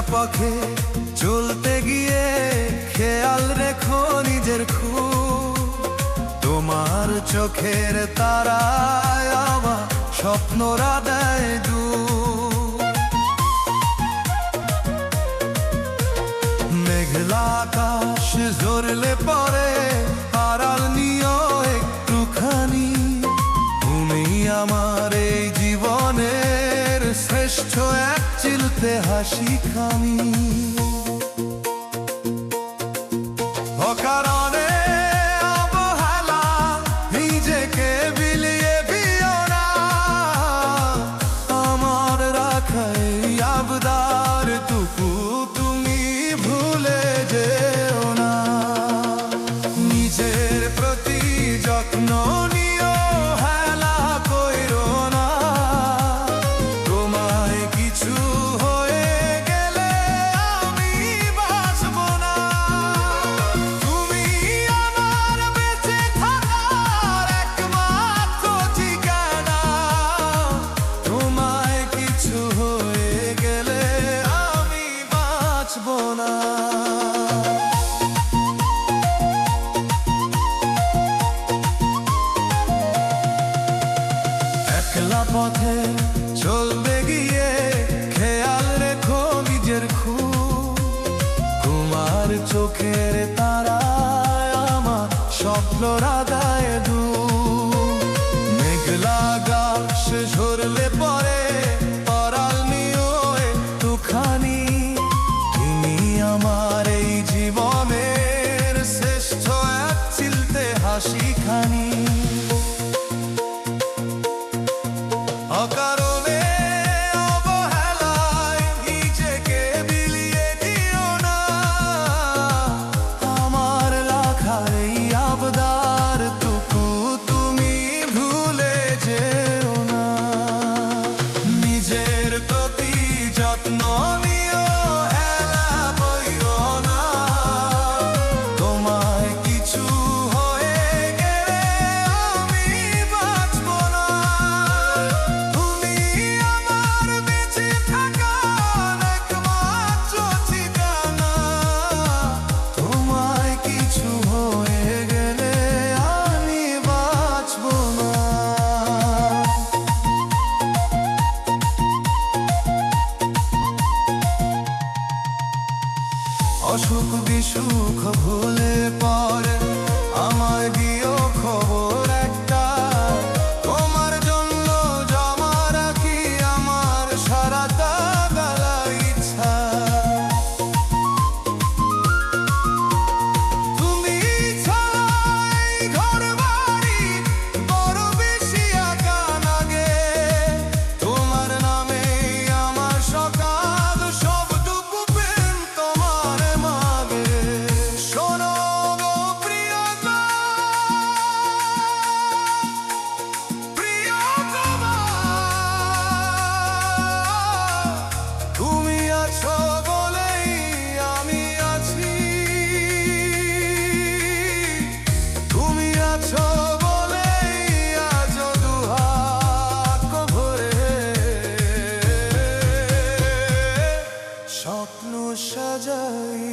পথে চলতে গিয়ে খেয়াল রেখো নিজের খুব। তোমার চোখের তারায় আমার স্বপ্নরা দেয় ডুব। মেঘলা আকাশ ঝরলে পরে আড়াল নিও একটুখানি। তুমি আমার এই জীবনের শ্রেষ্ঠ এক চিলতে হাসি খানি। অকারণে অবহেলা নিজেকে বিলিয়ে দিও না। আমার রাখাই আবদার টুকু তুমি ভুলে যেও না। নিজের প্রতি যত্ন নিও, হেলা কইরো না। তোমায় কিছু হয়ে গেলে আমি বাঁচব না। তুমি আমার বেঁচে থাকার একমাত্র ঠিকানা। তোমায় কিছু হয়ে গেলে আমি বাঁচব না। একলা পথে চলতে গিয়ে খেয়াল রেখো নিজের খুব। তোমার চোখের তারায় আমার স্বপ্নরা দেয় ডুব। মেঘলা আকাশ ঝরলে পরে আড়াল নিও একটুখানি। তুমি আমার এই জীবনের শ্রেষ্ঠ এক চিলতে হাসি খানি। অকারণে অবহেলায় নিজেকে বিলিয়ে দিও না। আমার রাখার এই আবদার টুকু তুমি ভুলে যেও না। নিজের প্রতি যত্ন নিও, হেলা কইরো না। তোমায় কিছু হয়ে গেলে আমি বাঁচব না। তুমি আমার বেঁচে থাকার একমাত্র ঠিকানা। তোমায় কিছু হয়ে গেলে আমি বাঁচব না। অসুখ বিসুখ ভুলে পরে আমায় দিও খবর একটা। তোমার জন্য জমা রাখি আমার সারাটা বেলা ইচ্ছা। তুমি ছাড়াই ঘর বাড়ি বড় বেশি একা লাগে। তোমার নামে আমার সকাল সবটুকু প্রেম তোমার মাগে। শোনো গো প্রিয়তমা, প্রিয়তমা, তুমি আছো বলেই আমি আছি। তুমি আছো বলেই আজ দুহাত ভরে স্বপ্ন সাজাই।